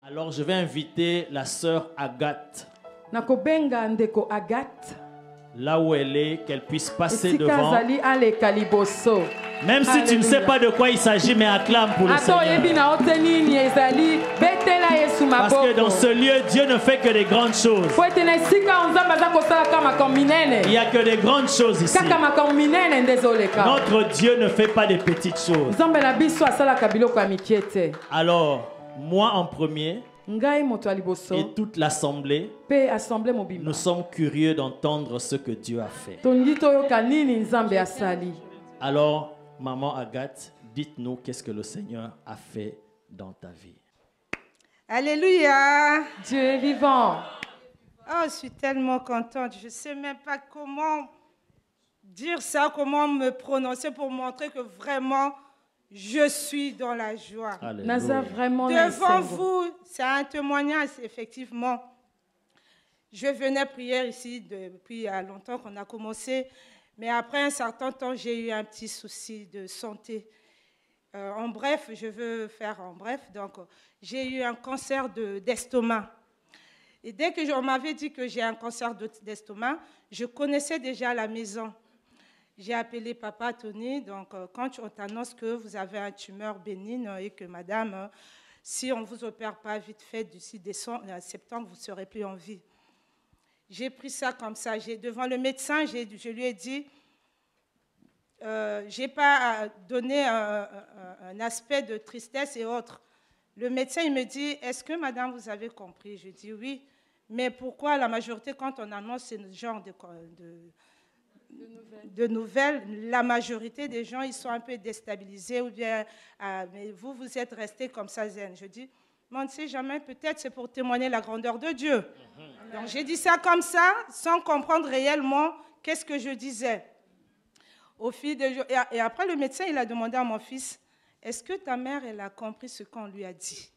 Alors je vais inviter la sœur Agathe, Nakobenga ndeko Agathe. là où elle est, qu'elle puisse passer Esika devant. zali aleka liboso. Même si tu ne sais pas de quoi il s'agit, mais acclame pour le Ato yebi Seigneur. na otenini ezali betela Yesu Parce maboko. que dans ce lieu, Dieu ne fait que des grandes choses. Po ete na esika nzambe aza kosala kama minene. Il n'y a que des grandes choses ici. Kaka makambo minene ndezoleka. Notre Dieu ne fait pas des petites choses. Nzambe na biso asalaka biloko ya mikie te. Alors, moi en premier Ngai moto ya liboso. et toute l'assemblée, Pe assemblée mobimba. nous sommes curieux d'entendre ce que Dieu a fait. Tolingi toyoka nini nzambe asali. Alors, maman Agathe, dites-nous qu'est-ce que le Seigneur a fait dans ta vie. Alléluia. Dieu est vivant. Oh, je suis tellement contente. Je ne sais même pas comment dire ça, comment me prononcer pour montrer que vraiment, je suis dans la joie. Naza vraiment na Devant esengo. vous, c'est un témoignage, effectivement. Je venais prier ici depuis il y a longtemps qu'on a commencé, mais après un certain temps, j'ai eu un petit souci de santé. En bref, je veux faire en bref. Donc, j'ai eu un cancer d'estomac. Et dès que on m'avait dit que j'ai un cancer d'estomac, je connaissais déjà la maison. J'ai appelé Papa Tony. Donc, quand on t'annonce que vous avez un tumeur bénigne et que madame, si on ne vous opère pas vite fait d'ici septembre, vous ne serez plus en vie. J'ai pris ça comme ça. Devant le médecin, je lui ai dit, je n'ai pas donné un aspect de tristesse et autres. Le médecin, il me dit, est-ce que madame, vous avez compris? Je dis oui. Mais pourquoi la majorité, quand on annonce ce genre de nouvelles, la majorité des gens, ils sont un peu déstabilisés ou bien, mais vous êtes restés comme ça zen. Je dis, mais on ne sait jamais, peut-être c'est pour témoigner la grandeur de Dieu. Donc j'ai dit ça comme ça, sans comprendre réellement qu'est-ce que je disais. Au fil des jours, et après le médecin, il a demandé à mon fils, est-ce que ta mère, elle a compris ce qu'on lui a dit?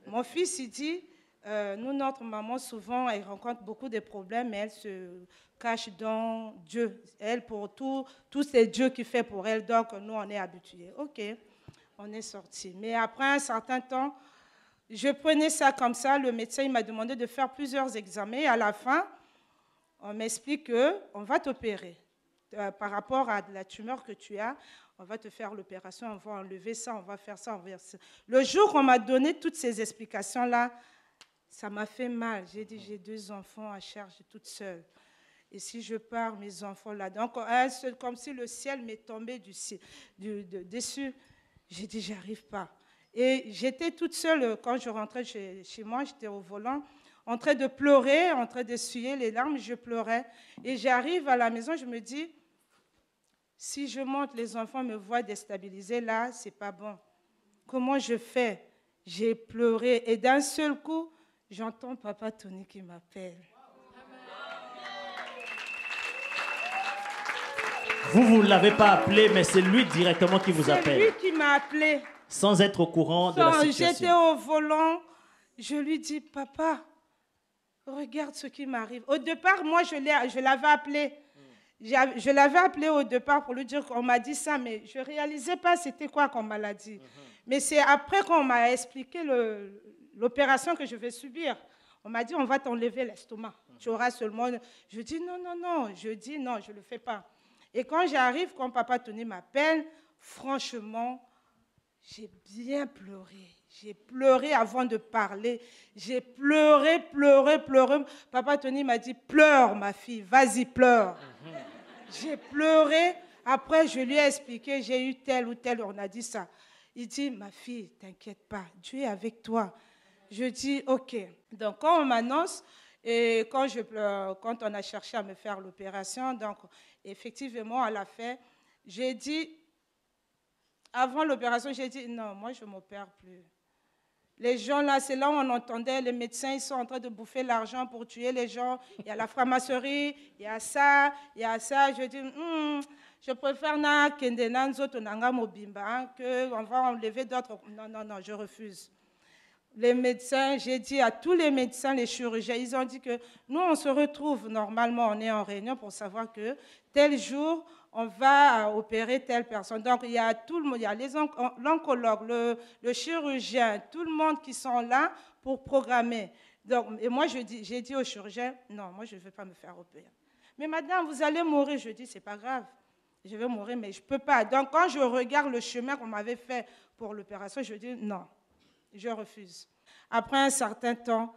Mon fils, il dit, nous, notre maman, souvent, elle rencontre beaucoup de problèmes, mais elle se cache dans Dieu. Elle, pour tout c'est Dieu qui fait pour elle, donc nous, on est habitués. OK, on est sortis. Mais après un certain temps, je prenais ça comme ça. Le médecin, il m'a demandé de faire plusieurs examens. Et à la fin, on m'explique qu'on va t'opérer. Par rapport à la tumeur que tu as, on va te faire l'opération, on va enlever ça, on va faire ça, on va faire ça. Le jour qu'on m'a donné toutes ces explications-là, ça m'a fait mal. J'ai dit, j'ai 2 enfants à charge toute seule. Et si je pars, mes enfants là, donc comme si le ciel m'est tombé dessus, j'ai dit, j'arrive pas. Et j'étais toute seule quand je rentrais chez moi, j'étais au volant, en train de pleurer, en train d'essuyer les larmes, je pleurais. Et j'arrive à la maison, je me dis, si je monte, les enfants me voient déstabilisée, là, c'est pas bon. Comment je fais? J'ai pleuré et d'un seul coup, j'entends Papa Tony qui m'appelle. Vous ne l'avez pas appelé, mais c'est lui directement qui vous appelle. C'est lui qui m'a appelé. Sans être au courant de la situation. J'étais au volant, je lui dis, papa, regarde ce qui m'arrive. Au départ, moi, je l'avais appelé. Je l'avais appelé au départ pour lui dire qu'on m'a dit ça, mais je ne réalisais pas c'était quoi qu'on m'a dit. Mais c'est après qu'on m'a expliqué l'opération que je vais subir. On m'a dit, on va t'enlever l'estomac. Tu auras seulement... Je dis, non, non, non. Je dis, non, je ne le fais pas. Et quand j'arrive, quand Papa Tony m'appelle, franchement, j'ai bien pleuré. J'ai pleuré avant de parler. J'ai pleuré, pleuré, pleuré. Papa Tony m'a dit, pleure, ma fille, vas-y, pleure. J'ai pleuré. Après, je lui ai expliqué, j'ai eu tel ou tel, on a dit ça. Il dit, ma fille, t'inquiète pas, Dieu est avec toi. Je dis, OK. Donc, quand on m'annonce, et quand on a cherché à me faire l'opération, donc, effectivement, à la fin, j'ai dit, avant l'opération, j'ai dit, non, moi, je ne m'opère plus. Les gens là, c'est là où on entendait, les médecins, ils sont en train de bouffer l'argent pour tuer les gens. Il y a la franc-maçonnerie, il y a ça, il y a ça. Je dis, je préfère qu'on va enlever d'autres. Non, non, non, je refuse. Les médecins, j'ai dit à tous les médecins, les chirurgiens, ils ont dit que nous, on se retrouve normalement, on est en réunion pour savoir que tel jour, on va opérer telle personne. Donc, il y a tout le monde, il y a l'oncologue, le chirurgien, tout le monde qui sont là pour programmer. Donc, et moi, j'ai dit au chirurgien, non, moi, je ne veux pas me faire opérer. Mais madame, vous allez mourir. Je dis, c'est pas grave, je vais mourir, mais je ne peux pas. Donc, quand je regarde le chemin qu'on m'avait fait pour l'opération, je dis, non. Je refuse. Après un certain temps,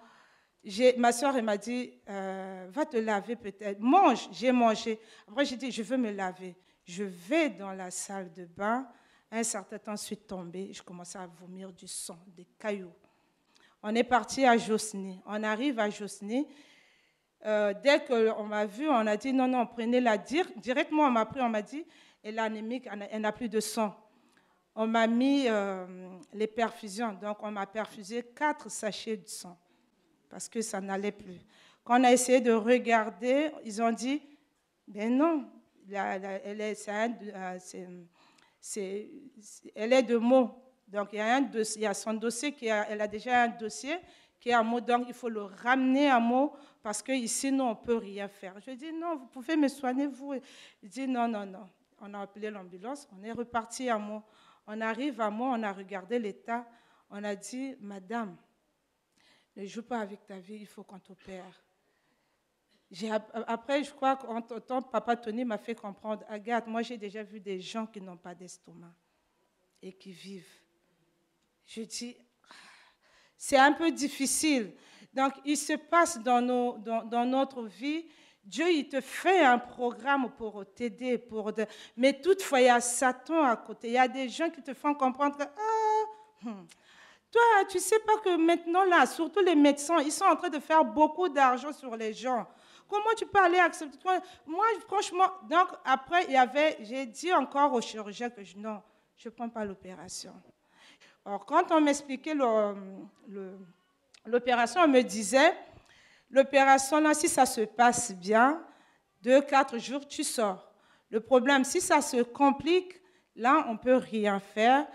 ma soeur m'a dit, va te laver peut-être. Mange, j'ai mangé. Après, j'ai dit, je veux me laver. Je vais dans la salle de bain. Un certain temps, je suis tombée. Je commençais à vomir du sang, des cailloux. On est parti à Josny. On arrive à Josny. Dès qu'on m'a vu, on a dit, non, non, prenez-la. Directement, on m'a pris, on m'a dit, elle est anémique, elle n'a plus de sang. On m'a mis les perfusions, donc on m'a perfusé 4 sachets de sang parce que ça n'allait plus. Quand on a essayé de regarder, ils ont dit, ben non, elle est de Meaux. Donc il y a son dossier, elle a déjà un dossier qui est à Meaux, donc il faut le ramener à Meaux parce qu'ici, nous, on ne peut rien faire. Je dis, non, vous pouvez me soigner, vous. Il dit, non, non, non. On a appelé l'ambulance, on est reparti à Meaux. On arrive à moi, on a regardé l'état, on a dit, madame, ne joue pas avec ta vie, il faut qu'on t'opère. Après, je crois qu'en temps, papa Tony m'a fait comprendre, Agathe, moi j'ai déjà vu des gens qui n'ont pas d'estomac et qui vivent. Je dis, c'est un peu difficile. Donc, il se passe dans notre vie, Dieu, il te fait un programme pour t'aider. Mais toutefois, il y a Satan à côté. Il y a des gens qui te font comprendre que toi, tu ne sais pas que maintenant, là, surtout les médecins, ils sont en train de faire beaucoup d'argent sur les gens. Comment tu peux aller accepter? Moi, franchement, donc après, j'ai dit encore au chirurgien que non, je ne prends pas l'opération. Alors, quand on m'expliquait l'opération, on me disait, l'opération, là, si ça se passe bien, 2-4 jours, tu sors. Le problème, si ça se complique, là, on ne peut rien faire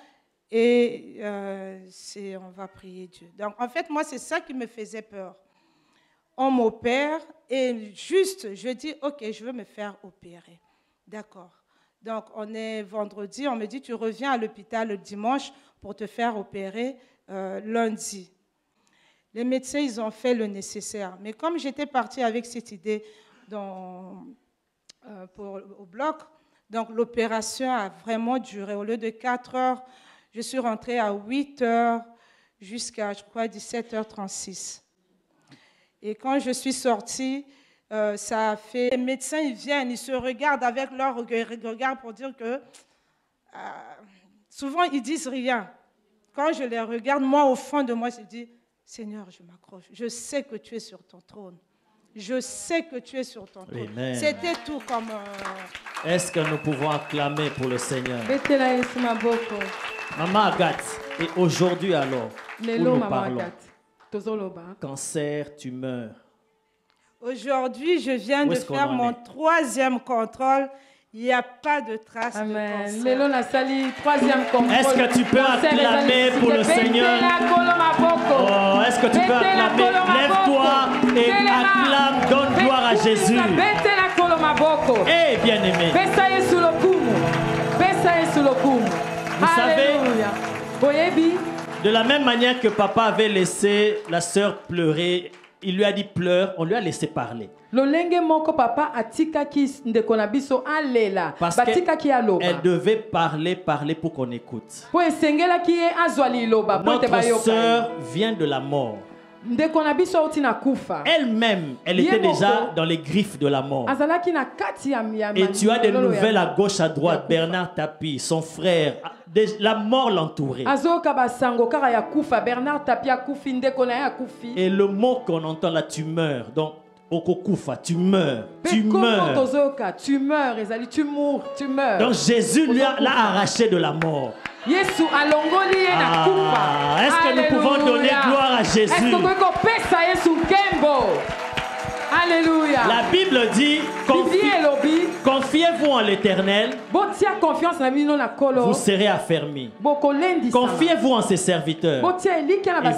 et on va prier Dieu. Donc, en fait, moi, c'est ça qui me faisait peur. On m'opère et juste, je dis, OK, je veux me faire opérer. D'accord. Donc, on est vendredi, on me dit, tu reviens à l'hôpital le dimanche pour te faire opérer lundi. Les médecins, ils ont fait le nécessaire. Mais comme j'étais partie avec cette idée au bloc, donc l'opération a vraiment duré. Au lieu de 4 heures, je suis rentrée à 8 heures jusqu'à, je crois, 17h36. Et quand je suis sortie, ça a fait... Les médecins, ils viennent, ils se regardent avec leur regard pour dire que... souvent, ils disent rien. Quand je les regarde, moi, au fond de moi, je dis... Seigneur, je m'accroche. Je sais que tu es sur ton trône. Je sais que tu es sur ton trône. C'était tout comme... Est-ce que nous pouvons acclamer pour le Seigneur? Maman Agathe, et aujourd'hui alors, où nous parlons, cancer, tumeur. Aujourd'hui, je viens de faire mon 3e contrôle. Il n'y a pas de trace de cancer. Est-ce que tu peux acclamer pour le Seigneur? Oh, est-ce que tu peux acclamer? Lève-toi et acclame, donne gloire à Jésus. Eh, bien-aimé. Vous savez, de la même manière que papa avait laissé la sœur pleurer, il lui a dit pleure, on lui a laissé parler. Parce qu'elle devait parler pour qu'on écoute. Notre sœur vient de la mort. Elle-même, elle était déjà dans les griffes de la mort. Et tu as des nouvelles à gauche, à droite. Bernard Tapie, son frère, la mort l'entourait. Et le mot qu'on entend là, tu meurs. Donc, Okokufa, tu meurs. Tu meurs. Donc Jésus l'a arraché de la mort. Est-ce que nous pouvons donner gloire à Jésus? Alléluia. La Bible dit, Confiez-vous en l'Éternel, vous serez affermis. Confiez-vous en ses serviteurs et vous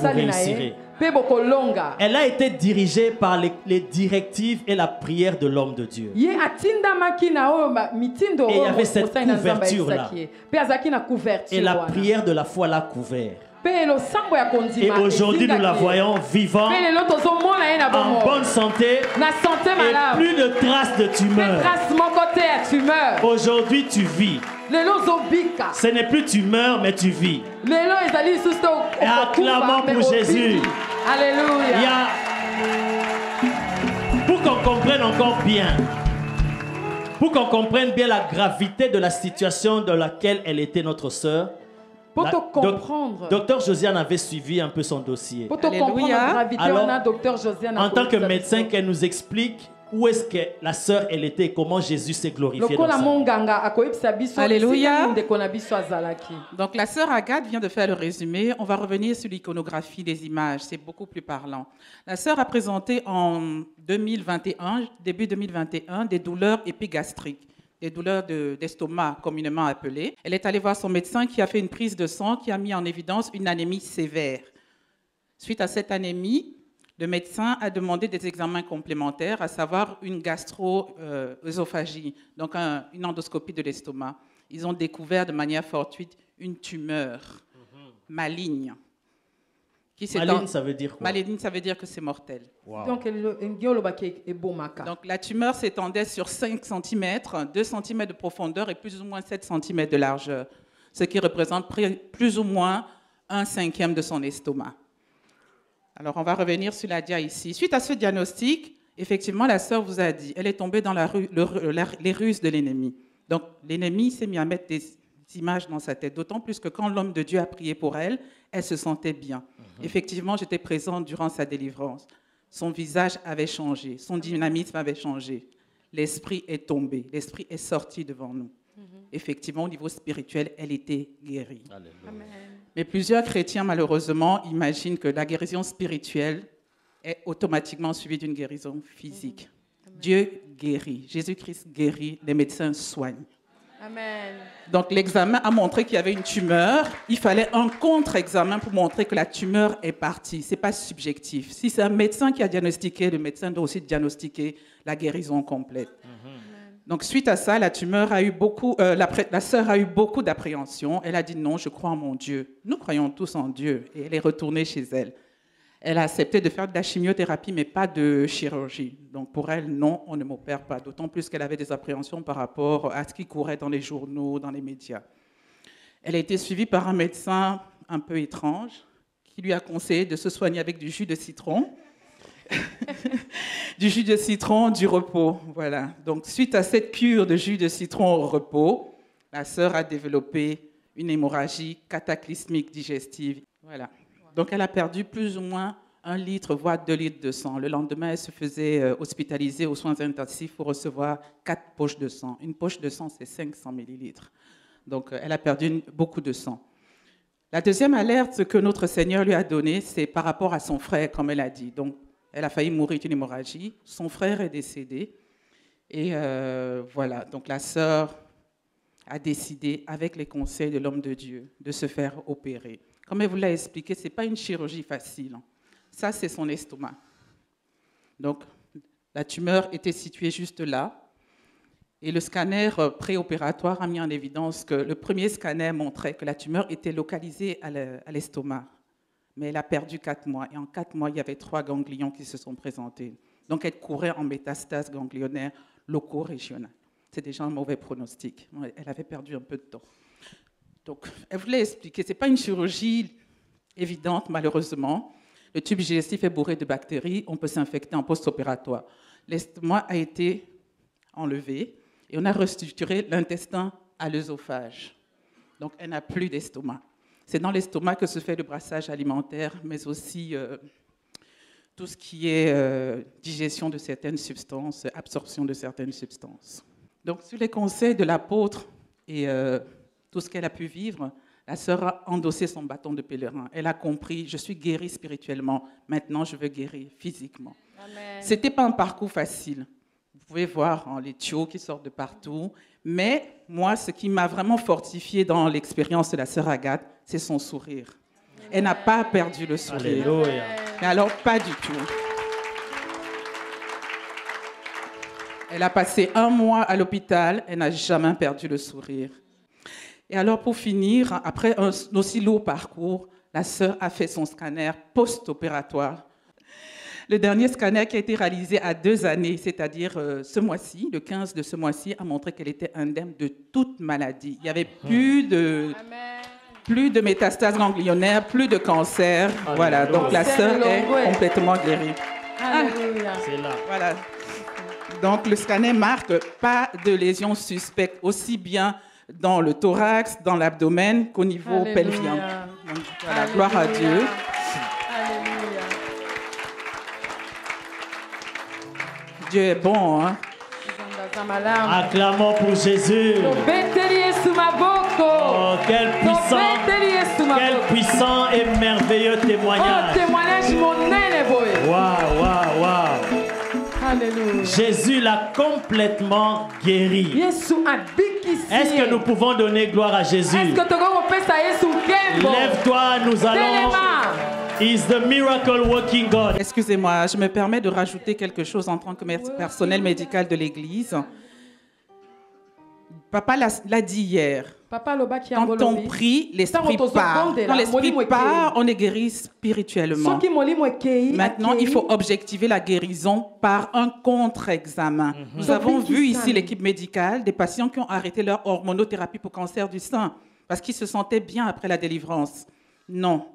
réussirez. Elle a été dirigée par les directives et la prière de l'homme de Dieu. Et il y avait cette couverture-là. Et la prière de la foi l'a couvert. Et aujourd'hui, nous la voyons vivante, en bonne santé, et plus de traces de tumeur. Aujourd'hui, tu vis. Ce n'est plus tu meurs, mais tu vis. Et acclamons pour Jésus. Alléluia. Pour qu'on comprenne encore bien, pour qu'on comprenne bien la gravité de la situation dans laquelle elle était, notre sœur, pour te comprendre. Docteur Josiane avait suivi un peu son dossier. Pour te comprendre la gravité, alors, on a Docteur Josiane. En tant que médecin, qu'elle nous explique où est-ce que la sœur elle était et comment Jésus s'est glorifié dans sa vie. Alléluia. Donc la sœur Agathe vient de faire le résumé. On va revenir sur l'iconographie des images. C'est beaucoup plus parlant. La sœur a présenté en 2021, début 2021, des douleurs épigastriques, des douleurs d'estomac communément appelées. Elle est allée voir son médecin qui a fait une prise de sang qui a mis en évidence une anémie sévère. Suite à cette anémie, le médecin a demandé des examens complémentaires, à savoir une gastro-œsophagie, donc une endoscopie de l'estomac. Ils ont découvert de manière fortuite une tumeur maligne. Maligne, ça veut dire quoi? Maligne, ça veut dire que c'est mortel. Wow. Donc la tumeur s'étendait sur 5 cm, 2 cm de profondeur et plus ou moins 7 cm de largeur, ce qui représente plus ou moins 1/5 de son estomac. Alors, on va revenir sur la dia ici. Suite à ce diagnostic, effectivement, la sœur vous a dit, elle est tombée dans les ruses de l'ennemi. Donc, l'ennemi s'est mis à mettre des images dans sa tête, d'autant plus que quand l'homme de Dieu a prié pour elle, elle se sentait bien. Effectivement, j'étais présente durant sa délivrance. Son visage avait changé, son dynamisme avait changé. L'esprit est tombé, l'esprit est sorti devant nous. Effectivement, au niveau spirituel, elle était guérie. Amen. Mais plusieurs chrétiens, malheureusement, imaginent que la guérison spirituelle est automatiquement suivie d'une guérison physique. Dieu guérit, Jésus-Christ guérit, les médecins soignent. Amen. Donc l'examen a montré qu'il y avait une tumeur. Il fallait un contre-examen pour montrer que la tumeur est partie. Ce n'est pas subjectif. Si c'est un médecin qui a diagnostiqué, le médecin doit aussi diagnostiquer la guérison complète. Donc, suite à ça, la sœur a eu beaucoup d'appréhension. Elle a dit non, je crois en mon Dieu. Nous croyons tous en Dieu. Et elle est retournée chez elle. Elle a accepté de faire de la chimiothérapie, mais pas de chirurgie. Donc, pour elle, non, on ne m'opère pas. D'autant plus qu'elle avait des appréhensions par rapport à ce qui courait dans les journaux, dans les médias. Elle a été suivie par un médecin un peu étrange qui lui a conseillé de se soigner avec du jus de citron. Du jus de citron, du repos, voilà. Donc, suite à cette cure de jus de citron au repos, la sœur a développé une hémorragie cataclysmique digestive, voilà. Donc, elle a perdu plus ou moins 1 litre, voire 2 litres de sang. Le lendemain, elle se faisait hospitaliser aux soins intensifs pour recevoir 4 poches de sang. Une poche de sang, c'est 500 millilitres. Donc, elle a perdu beaucoup de sang. La deuxième alerte que notre Seigneur lui a donnée, c'est par rapport à son frère, comme elle a dit. Donc, elle a failli mourir d'une hémorragie. Son frère est décédé. Et voilà, donc la sœur a décidé, avec les conseils de l'homme de Dieu, de se faire opérer. Comme elle vous l'a expliqué, ce n'est pas une chirurgie facile. Ça, c'est son estomac. Donc, la tumeur était située juste là. Et le scanner préopératoire a mis en évidence que le premier scanner montrait que la tumeur était localisée à l'estomac. Mais elle a perdu 4 mois. Et en 4 mois, il y avait 3 ganglions qui se sont présentés. Donc, elle courait en métastase ganglionnaire loco-régionale. C'est déjà un mauvais pronostic. Elle avait perdu un peu de temps. Donc, elle voulait expliquer, ce n'est pas une chirurgie évidente, malheureusement. Le tube digestif est bourré de bactéries. On peut s'infecter en post-opératoire. L'estomac a été enlevé et on a restructuré l'intestin à l'œsophage. Donc, elle n'a plus d'estomac. C'est dans l'estomac que se fait le brassage alimentaire, mais aussi tout ce qui est digestion de certaines substances, absorption de certaines substances. Donc, sur les conseils de l'apôtre et tout ce qu'elle a pu vivre, la sœur a endossé son bâton de pèlerin. Elle a compris, je suis guérie spirituellement, maintenant je veux guérir physiquement. Ce n'était pas un parcours facile. pouvez voir les tuyaux qui sortent de partout. Mais moi, ce qui m'a vraiment fortifiée dans l'expérience de la sœur Agathe, c'est son sourire. Elle n'a pas perdu le sourire. Alléluia. Mais alors, pas du tout. Elle a passé 1 mois à l'hôpital, elle n'a jamais perdu le sourire. Et alors, pour finir, après un aussi lourd parcours, la sœur a fait son scanner post-opératoire. Le dernier scanner qui a été réalisé à 2 années, c'est-à-dire ce mois-ci, le 15 de ce mois-ci, a montré qu'elle était indemne de toute maladie. Il n'y avait plus de métastases ganglionnaires, plus de cancer. Alléluia. Voilà, donc la sœur est complètement guérie. Alléluia. C'est là. Voilà. Donc le scanner marque pas de lésions suspectes, aussi bien dans le thorax, dans l'abdomen qu'au niveau pelvien. Donc, voilà, gloire à Dieu. Alléluia. Dieu est bon, hein? Acclamons pour Jésus. Oh, quel puissant et merveilleux témoignage. Waouh, waouh, waouh. Alléluia. Jésus l'a complètement guéri. Est-ce que nous pouvons donner gloire à Jésus? Lève-toi, nous allons. He's the miracle working God. Excusez-moi, je me permets de rajouter quelque chose en tant que personnel médical de l'Église. Papa l'a dit hier. Quand on prie, l'esprit part. Quand l'esprit part, on est guéri spirituellement. Maintenant, il faut objectiver la guérison par un contre-examen. Nous avons vu ici l'équipe médicale des patients qui ont arrêté leur hormonothérapie pour cancer du sein parce qu'ils se sentaient bien après la délivrance. Non.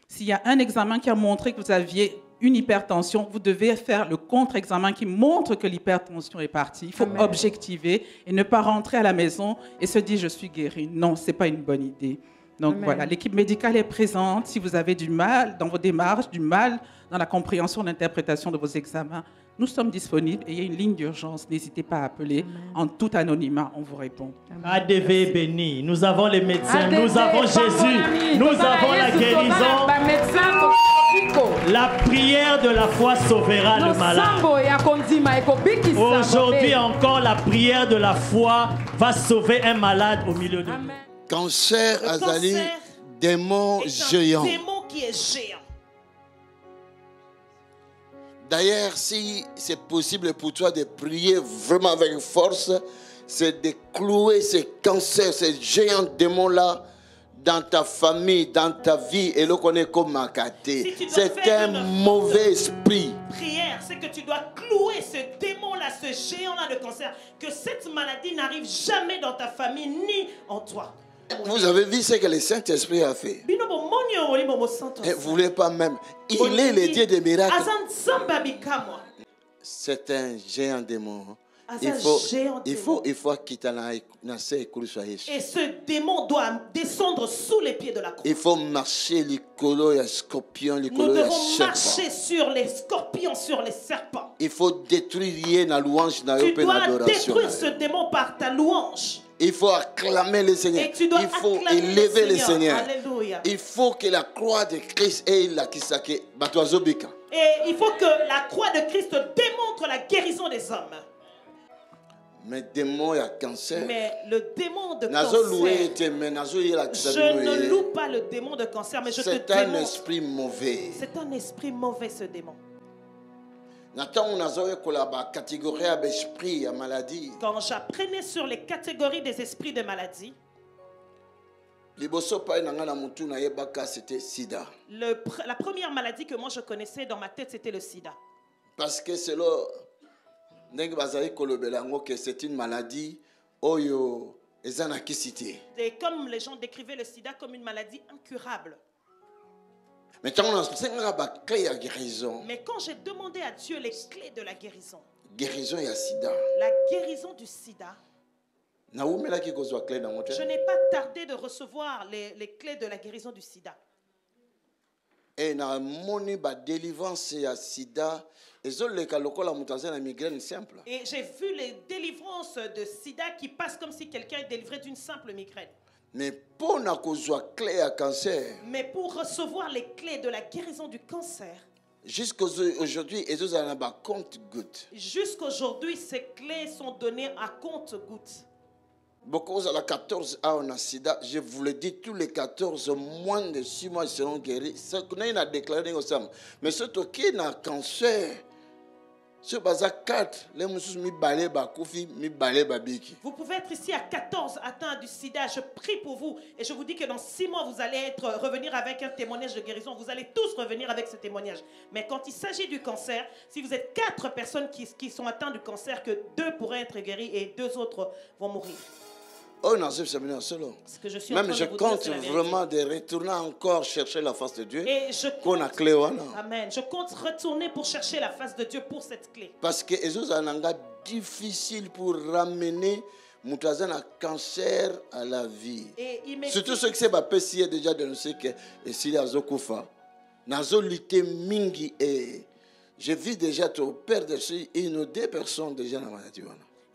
S'il y a un examen qui a montré que vous aviez une hypertension, vous devez faire le contre-examen qui montre que l'hypertension est partie. Il faut objectiver et ne pas rentrer à la maison et se dire « je suis guéri ». Non, ce n'est pas une bonne idée. Donc voilà, l'équipe médicale est présente. Si vous avez du mal dans vos démarches, du mal dans la compréhension, l'interprétation de vos examens, nous sommes disponibles et il y a une ligne d'urgence. N'hésitez pas à appeler. En tout anonymat, on vous répond. ADV est béni. Nous avons les médecins, nous avons Jésus, nous avons la guérison. La prière de la foi sauvera le malade. Aujourd'hui encore, la prière de la foi va sauver un malade au milieu de nous. Cancer, Azali, démon géant. Démon qui est géant. D'ailleurs, si c'est possible pour toi de prier vraiment avec force, c'est de clouer ces cancers, ces géants démons-là dans ta famille, dans ta vie, et le connaît comme Makaté. C'est un mauvais esprit. Prière, c'est que tu dois clouer ce démon-là, ce géant-là de cancer, que cette maladie n'arrive jamais dans ta famille ni en toi. Vous avez vu ce que le Saint-Esprit a fait. Et vous ne voulez pas même. Il est le Dieu des miracles. C'est un géant démon. Il faut quitter la. Et ce démon doit descendre sous les pieds de la croix. Il faut marcher les colos et les scorpions, les Nous devons marcher sur les scorpions, sur les serpents. Il faut détruire la louange. Tu dois détruire ce démon par ta louange. Il faut acclamer le Seigneur. Il faut élever le Seigneur. Alléluia. Il faut que la croix de Christ ait la kisake. Et il faut que la croix de Christ démontre la guérison des hommes. Mais démon et cancer. Mais le démon de cancer. Je ne loue pas le démon de cancer, mais je te démontre. C'est un esprit mauvais. C'est un esprit mauvais, ce démon. Quand j'apprenais sur les catégories des esprits de maladie, la première maladie que moi je connaissais dans ma tête, c'était le sida. Parce que c'est une maladie et comme les gens décrivaient le sida comme une maladie incurable. Mais quand j'ai demandé à Dieu les clés de la guérison, la guérison du sida, je n'ai pas tardé de recevoir les clés de la guérison du sida. Et na moni ba délivrance ya sida ezoleka lokola mutu aza na migraine simple. Et j'ai vu les délivrances de sida qui passent comme si quelqu'un est délivré d'une simple migraine. Mais pour na kozwa clé à cancer. Mais pour recevoir les clés de la guérison du cancer, Jusqu'aujourd'hui, jusqu'aujourd'hui, ces clés sont données à compte-gouttes. Beaucoup à la 14 ans on a sida, je vous le dis, tous les 14, moins de 6 mois, ils seront guéris. Ce qu'on a déclaré ensemble. Mais ce qui a un cancer, ce bazar 4, les moussous mi balé ba koufi, mi balé ba biki. Vous pouvez être ici à 14 atteints du sida. Je prie pour vous et je vous dis que dans 6 mois, vous allez revenir avec un témoignage de guérison. Vous allez tous revenir avec ce témoignage. Mais quand il s'agit du cancer, si vous êtes 4 personnes qui sont atteintes du cancer, que 2 pourraient être guéris et 2 autres vont mourir. Oh non, ce que je suis même je compte vraiment de retourner encore chercher la face de Dieu. Et je compte, amen. Je compte retourner pour chercher la face de Dieu pour cette clé. Parce que c'est difficile pour ramener un cancer à la vie. Surtout ceux qui savent pas si déjà dénoncé que s'il y a Zokufa, Nazolité Mingi et je vis déjà ton père de une ou 2 personnes déjà dans la maladie.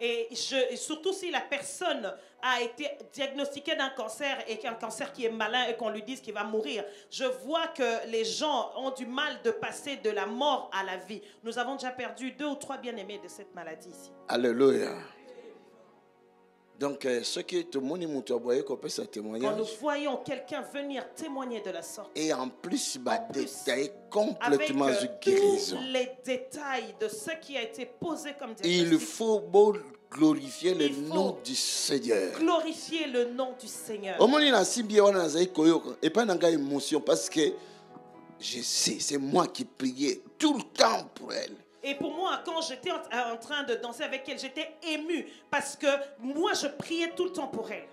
Et surtout si la personne a été diagnostiquée d'un cancer et qu'un cancer qui est malin et qu'on lui dise qu'il va mourir, je vois que les gens ont du mal de passer de la mort à la vie. Nous avons déjà perdu 2 ou 3 bien-aimés de cette maladie ici. Alléluia. Donc, ce qui tout le monde peut se témoigner. Quand nous voyons quelqu'un venir témoigner de la sorte. Et en plus, détailler complètement de guérison. Tous les détails de ce qui a été posé comme diagnostic. Il faut glorifier le nom du Seigneur. Glorifier le nom du Seigneur. Au moins, il y a pas émotion parce que je sais, c'est moi qui priais tout le temps pour elle. Et pour moi, quand j'étais en train de danser avec elle, j'étais ému parce que moi, je priais tout le temps pour elle.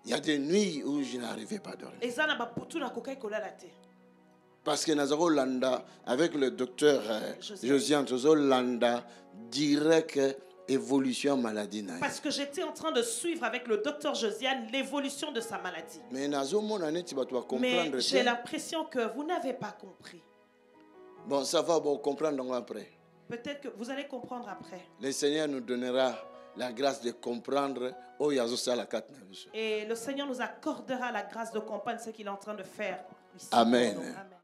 Il y a des nuits où je n'arrivais pas à dormir. Parce que nous avons Landa, avec le docteur Josiane, nous avons Landa, direct évolution maladie. Parce que j'étais en train de suivre avec le docteur Josiane l'évolution de sa maladie. Mais j'ai l'impression que vous n'avez pas compris. Bon, ça va, bon, comprendre après. Peut-être que vous allez comprendre après. Le Seigneur nous donnera la grâce de comprendre. Et le Seigneur nous accordera la grâce de comprendre ce qu'il est en train de faire ici. Amen. Amen.